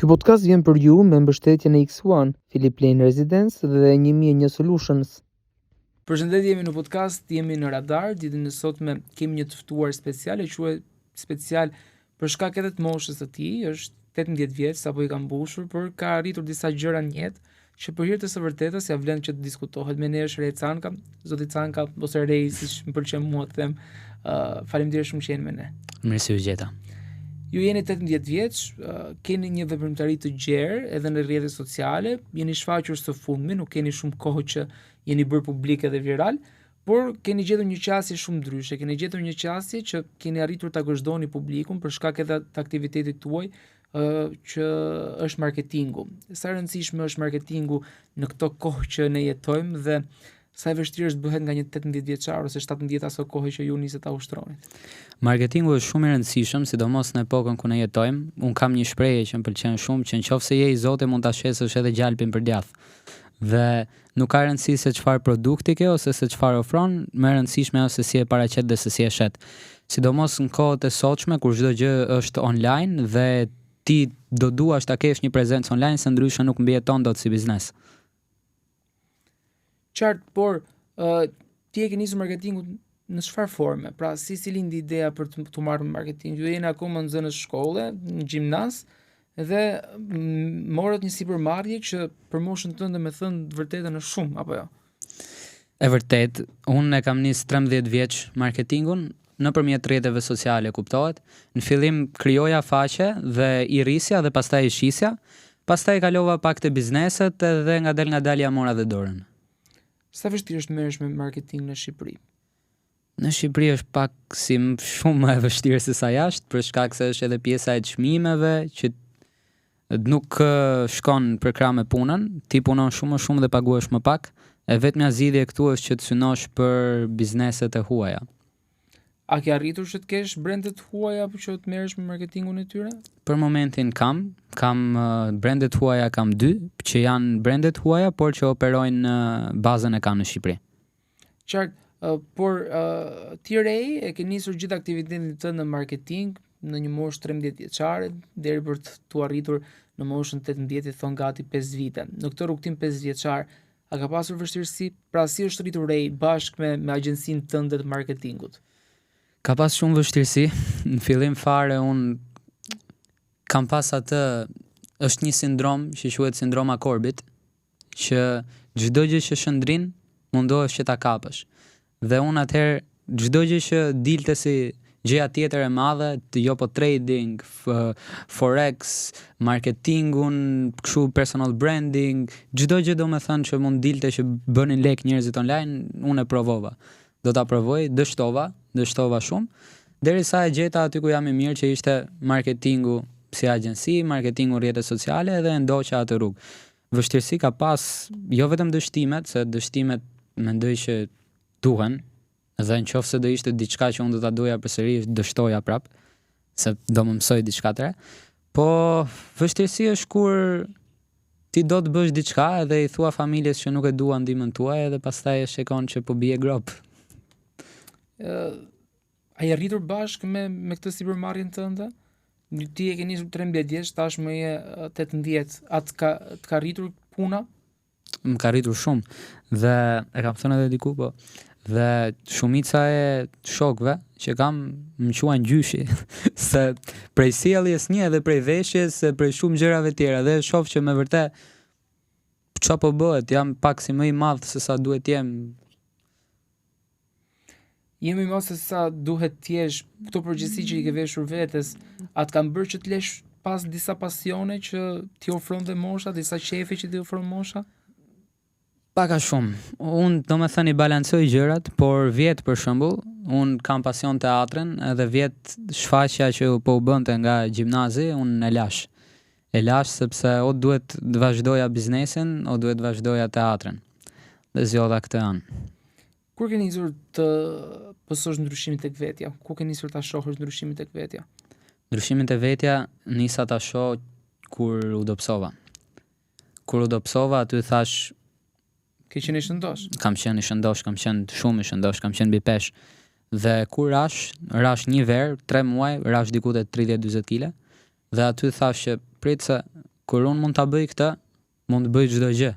Ky podcast vjen për ju me mbështetjen e X1, Philip Lane Residence dhe 1001 Solutions. Përshëndetje, jemi në podcast, jemi në radar. Ditën e sotme kemi një të ftuar special, e quhet special për shkak edhe të moshës së tij, është 18 vjeç, sapo i ka mbushur, por ka arritur disa gjëra në jetë që për hir të së vërtetës ja vlen që të diskutohet. Me ne është Re Canka, zoti Canka ose Rei, siç më pëlqen mua të them. Faleminderit shumë që jeni me ne. Mirësi u gjeta. Ju jeni 18 vjeç, keni një veprimtari të gjerë edhe në rrjetet sociale, jeni shfaqur së fundmi, nuk keni shumë kohë që jeni bërë publik edhe viral, por keni gjetur një qasje shumë ndryshe, keni gjetur një qasje që keni arritur ta gëzdoni publikun për shkak edhe të aktivitetit tuaj që është marketingu. Sa rëndësishme është marketingu në këto kohë që ne jetojmë dhe sa e vështirë është bëhet nga një 18 vjeçar ose 17 aso kohë që ju niset ta ushtronit. Marketingu është shumë i rëndësishëm, sidomos në epokën ku ne jetojmë. Un kam një shprehje që më pëlqen shumë, që nëse je i Zotit mund ta shesësh edhe gjalpin për djath. Dhe nuk ka rëndësi se çfarë produkti ke ose se çfarë ofron, më e rëndësishme është se si e paraqet dhe se si e shet. Sidomos në kohët e sotshme kur çdo gjë është online dhe ti do duash ta kesh një prezencë online, se ndryshe nuk mbijeton dot si biznes. Qartë, por ti e ke nisur marketingun në çfarë forme? Pra, si lindi ideja për të marrë marketing? Ju jeni akoma nxënës shkolle, në gjimnaz, dhe morët një sipërmarrje që për moshën tënde me thënë të vërtetën është shumë, apo jo? E vërtet, unë e kam nis 13 vjeç marketingun nëpërmjet rrjeteve sociale, kuptohet. Në fillim krijoja faqe dhe i rrisja dhe pastaj i shisja, pastaj kalova pak te bizneset dhe ngadalë ja mora dhe dorën. Sa vështirë është merresh me marketing në Shqipëri? Në Shqipëri është pak shumë më e vështirë se sa jashtë, për shkak se është edhe pjesa e çmimeve që nuk shkon për krah me punën, ti punon shumë dhe paguhesh më pak, e vetmja zgjidhje këtu është që të synosh për bizneset e huaja. A ke arritur që të kesh brendet huaja apo që të merresh me marketingun e tyre? Për momentin kam brendet huaja, kam 2 që janë brendet huaja, por që operojnë në bazën e kam në Shqipëri. Qartë, por ti Rei e ke nisur gjithë aktivitetin tënd në marketing në një moshë 13 vjeçare deri për të arritur në moshën 18, thon gati 5 vite. Në këtë rrugtim 5 vjeçar, a ka pasur vështirësi? Pra, si është rritur Rei bashkë me agjencinë tënde të marketingut? Ka pas shumë vështirësi. Në fillim fare unë kam pas është një sindrom që quhet sindroma korbit, që çdo gjë që shëndrin mundohesh që ta kapësh. Dhe unë atëherë çdo gjë që dilte si gjëja tjetër e madhe, jo po trading, forex, marketingun, kështu personal branding, çdo gjë domethënë që mund dilte që bënin lek njerëzit online, unë e provova. Do ta provoj, dështova shumë, derisa e gjeta aty ku jam i mirë, që ishte marketingu si agjenci, marketingu rrjetet sociale, dhe ndoqa atë rrugë. Vështirësi ka pas jo vetëm dështimet, se dështimet mendoj që duhen, dhe nëse do ishte diçka që unë do ta doja përsëri, dështoja prap, se do më mësoj diçka të re. Po vështirësi është kur ti do të bësh diçka edhe i thua familjes që nuk e dua ndihmën tuaj, edhe pastaj e shikon që po bie grop. A i arritur bashkë me këtë sipërmarrjen tënde? Ti e ke nisur 13 vjeç, tashmë je 18. A të ka arritur puna? Më ka arritur shumë, dhe e kam thënë edhe diku, po. Dhe shumica e shokëve që kam më quajnë gjyshi, se prej sjelljes një edhe prej veshjes, prej shumë gjërave tjera, dhe shoh që me vërtet çfarë po bëhet, jam pak si më i madh se sa duhet jem. Jemi më se sa duhet t'jesh, këto përgjegjësi që i ke veshur vetes, atë kanë bërë që të lesh pas disa pasione që ti ofron dhe mosha, disa qefi që ti ofron mosha? Pak a shumë. Unë domethënë i balancoj gjërat, por vjet për shembull, unë kam pasion teatrin, edhe vjet shfaqja që po u bënte nga gjimnazi, unë e lash. E lash sepse o duhet të vazhdoja biznesin, o duhet të vazhdoja teatrin. Dhe zgjodha këtë anë. Kur ke nisur të pësosh ndryshimin tek vetja? Ku ke nisur ta shohësh ndryshimin tek vetja? Ndryshimin tek vetja nisa ta shoh kur u dobësova. Kur u dobësova, aty thash, ke qenë i shëndosh? Kam qenë i shëndosh, kam qenë shumë i shëndosh, kam qenë mbi pesh. Dhe kur rash një verë, 3 muaj, rash diku te 30-40 kg. Dhe aty thash që prit se kur unë mund ta bëj këtë, mund të bëj çdo gjë.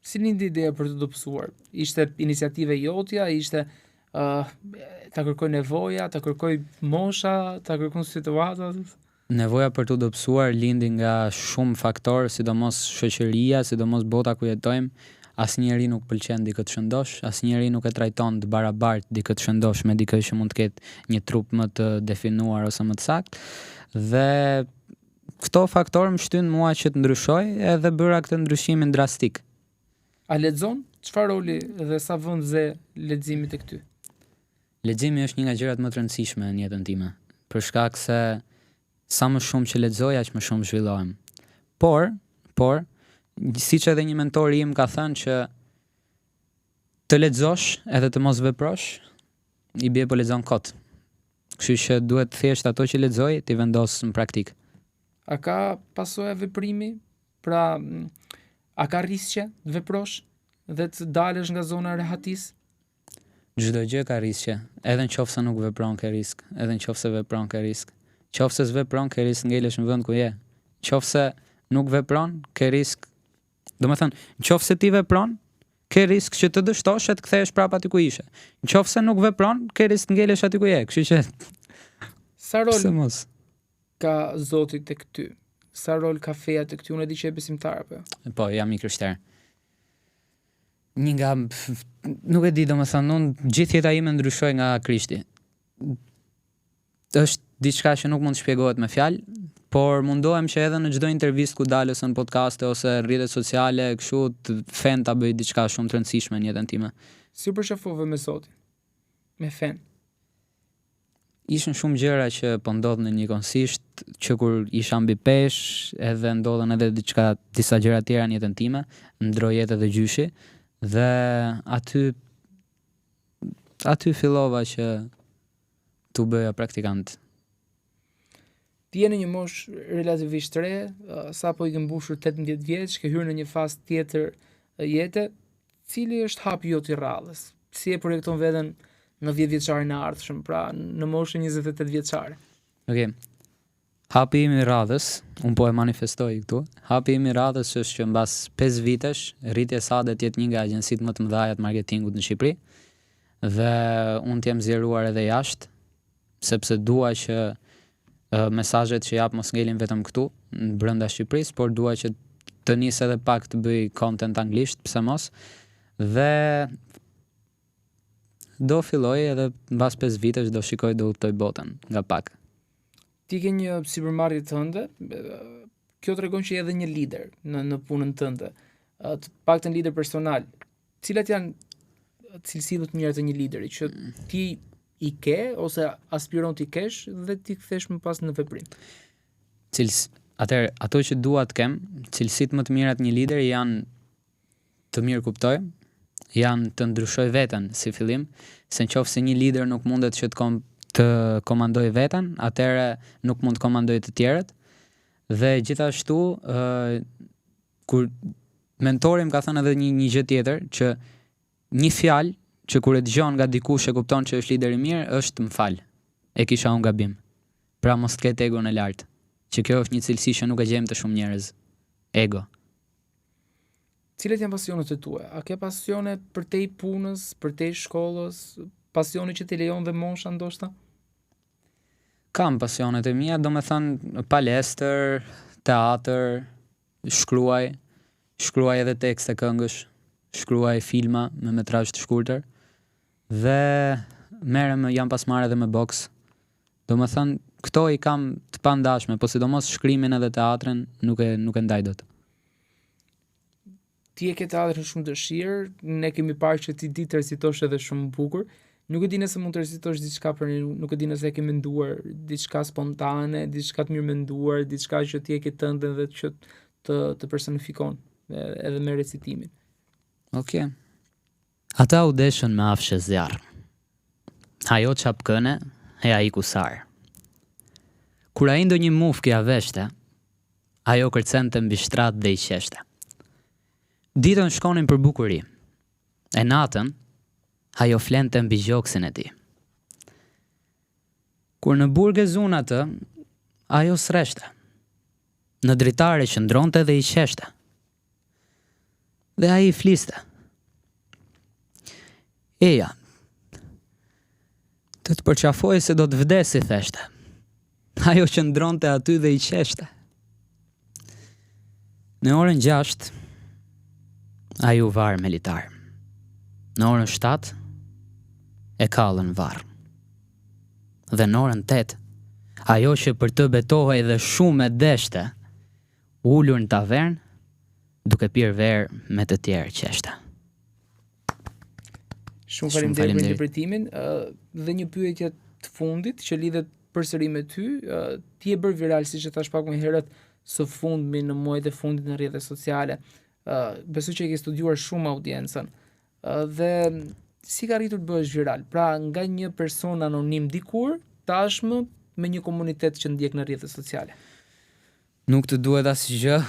Si lindi ideja për të dobësuar? Ishte iniciative jotja, ishte ta kërkoj nevoja, ta kërkoj mosha, ta kërkoj situata? Nevoja për të dobësuar lindi nga shumë faktorë, sidomos shoqëria, sidomos bota ku jetojmë. Asnjëri nuk pëlqen dikë të shëndosh, asnjëri nuk e trajton të barabartë dikë të shëndosh me dikë që mund të ketë një trup më të definuar ose më të saktë. Dhe këto faktorë më shtyn mua që të ndryshoj edhe bëra këtë ndryshimin drastik. A lexon? Çfarë roli dhe sa vend ze leximi tek ty? Leximi është një nga gjërat më të rëndësishme në jetën time, për shkak se sa më shumë që lexoj, aq më shumë zhvillohem. Por siç edhe një mentor im ka thënë që të lexosh edhe të mos veprosh, i bie po lexon kot. Kështu që duhet thjesht ato që lexoj ti vendos në praktik. A ka pasoja veprimi? Pra, a ka riskje të veprosh dhe të dalësh nga zona e rehatisë? Çdo gjë ka riskje, edhe nëse nuk vepron ke risk, edhe nëse vepron ke risk. Nëse s'vepron ke risk ngelesh në vend ku je. Nëse nuk vepron ke risk. Domethënë, nëse ti vepron, ke risk që të dështosh e të kthehesh prapë aty ku ishe. Nëse nuk vepron, ke risk ngelesh aty ku je. Kështu që Sa rol pse mos? ka Zoti tek ty? Sa rol ka feja tek ty? Unë e di që je besimtar apo? Po, jam i krishterë. Një nga, nuk e di, domethënë, unë gjithë jeta ime ndryshoj nga Krishti. Është diçka që nuk mund të shpjegohet me fjalë, por mundohem që edhe në çdo intervistë ku dal ose në podcaste ose rrjetet sociale, kështu të fen ta bëj diçka shumë të rëndësishme në jetën time. Si u përshafove me Zotin? Me fen? Ishin shumë gjëra që po ndodhin njëkohësisht, që kur isha mbi peshë, edhe ndodhen edhe disa gjëra tjera në jetën time, ndroi jetë edhe gjyshi, dhe aty fillova që tu bëja praktikant. Ti je në një moshë relativisht re, sapo i ke mbushur 18 vjeç, ke hyrë në një fazë tjetër jete. Cili është hapi jot i radhës? Si e projekton veten në 10 vjeçarin e ardhshëm, pra në moshën 28 vjeçare? Okej. Hapi im i radhës, unë po e manifestoj këtu. Hapi im i radhës është që mbas 5 vitesh, rritje Sade të jetë një nga agjensitë më të mëdha të marketingut në Shqipëri, dhe unë të jem zgjeruar edhe jashtë, sepse dua që mesazhet që jap mos ngelin vetëm këtu, në brenda Shqipërisë, por dua që të nis edhe pak të bëj content anglisht, pse mos? Dhe do filloj edhe mbas 5 vitesh do shikoj do udhtoj botën nga pak. Ti ke një sipërmarrje tënde, kjo tregon që je edhe një lider në punën tënde. Të paktën lider personal. Cilat janë cilësitë më të mira të një lideri që ti i ke ose aspiron t'i kesh dhe ti kthesh më pas në veprim? Atëherë, ato që dua të kem, cilësitë më të mira të një lideri janë të mirë kuptoj, janë të ndryshoj veten si fillim, se nëse një lider nuk mundet që të komandoj veten, atëherë nuk mund të komandoj të tjerët. Dhe gjithashtu, kur mentori më ka thënë edhe një gjë tjetër, që një fjalë që kur e dëgjon nga dikush e kupton që është lider i mirë, është më fal. E kisha unë gabim. Pra mos të ketë egon e lartë, që kjo është një cilësi që nuk e gjejmë të shumë njerëz. Ego. Cilat janë pasionet e tua? A ke pasione përtej punës, përtej shkollës, pasione që t'i lejon dhe mosha ndoshta? Kam pasionet e mia, domethënë palestër, teatr, shkruaj edhe tekste këngësh, shkruaj filma me metrazh të shkurtër, dhe jam pasmarrë edhe me boks. Domethënë këto i kam të pandashme, po sidomos shkrimin edhe teatrin nuk e ndaj dot. Ti e ke teatrin shumë dëshirë, ne kemi parë që ti di të recitosh edhe shumë bukur. Nuk e di nëse mund të recitosh diçka për ne, nuk e di nëse e ke menduar diçka spontane, diçka të mirë menduar, diçka që ti e ke tënde dhe që të personifikon edhe me recitimin. Okej. Ata u deshën me afshë zjarr. Ajo çapkëne e ai kusar. Kur ai ndonjë mufkë ja veshte, ajo kërcente mbi shtrat dhe i qeshte. Ditën shkonin për bukuri, e natën ajo flente mbi gjoksin e tij. Kur në burg e zun atë, ajo sreshte. Në dritare qëndronte dhe i qeshte. Dhe ai i fliste. Eja, të përqafoj se do të vdesi, theshte. Ajo qëndronte aty dhe i qeshte. Në orën 6, ai u varë me litar. Në orën 7, e kallën varë. Dhe në orën 8, ajo që për të betohej dhe shumë e deshte, ullur në tavern, duke pirë verë me të tjerë qeshte. Shumë faleminderit për interpretimin dhe një pyetje të fundit që lidhet përsëri me ty. Ti e bërë viral, siç e thash pak më herët, së fundmi në muajt e fundit në rrjetet sociale. Besoj që e ke studiuar shumë audiencën. Dhe si ka arritur të bëhesh viral? Pra, nga një person anonim dikur, tashmë me një komunitet që ndjek në rrjetet sociale. Nuk të duhet asgjë,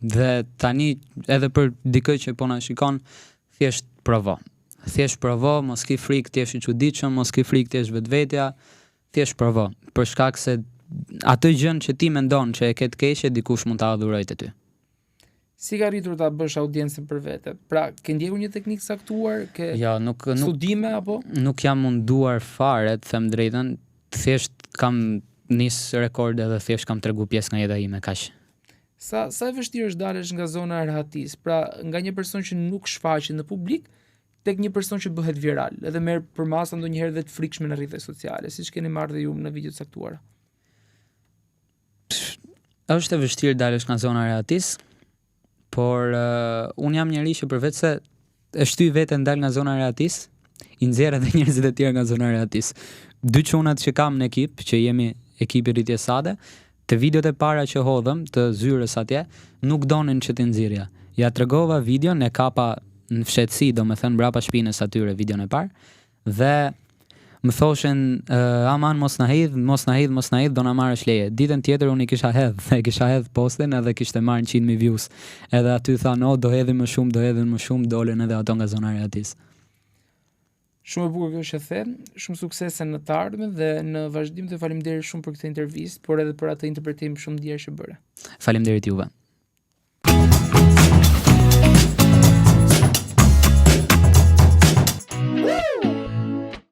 dhe tani edhe për dikë që po na shikon, thjesht provo. Thjesht provo, mos ki frikë të jesh i çuditshëm, mos ki frikë të jesh vetvetja, thjesht provo. Për shkak se atë gjën që ti mendon që e ke të keqe, dikush mund ta adhurojë te ty. Si ka arritur ta bësh audiencën për vete? Pra, ke ndjekur një teknikë saktuar, ke studime apo? Nuk jam munduar fare, të them drejtën, thjesht kam nis rekorde dhe thjesht kam tregu pjesë nga jeta ime, kaq. Sa e vështirë është dalësh nga zona e rahatisë? Pra, nga një person që nuk shfaqet në publik tek një person që bëhet viral, edhe merr përmasa ndonjëherë dhe të frikshme në rrjetet sociale, siç keni marrë dhe ju në videot saktuara. Është e vështirë dalësh nga zona e rahatisë, por unë jam njeri që përveç se e shtyj veten dal nga zona e rahatisë, i nxjerr edhe njerëzit e tjerë nga zona e rahatisë. Dy çunat që kam në ekip, që jemi ekipi Rritje Sade, të videot e para që hodhëm të zyrës atje, nuk donin që t'i nxirja. Ja tregova videon, e kapa në fshetësi, do me thënë brapa shpinës atyre videon e parë, dhe më thoshin, aman mos na hidh, do na marrësh leje. Ditën tjetër unë i kisha hedh posten edhe kishte marrë 100.000 views. Edhe aty tha, no, do hedhin më shumë, dolën edhe ato nga zona e rahatisë. Shumë e bukur kjo që the, shumë suksese në të ardhmen dhe në vazhdim, të faleminderit shumë për këtë intervistë, por edhe për atë interpretim shumë ndjer që bëre. Faleminderit juve.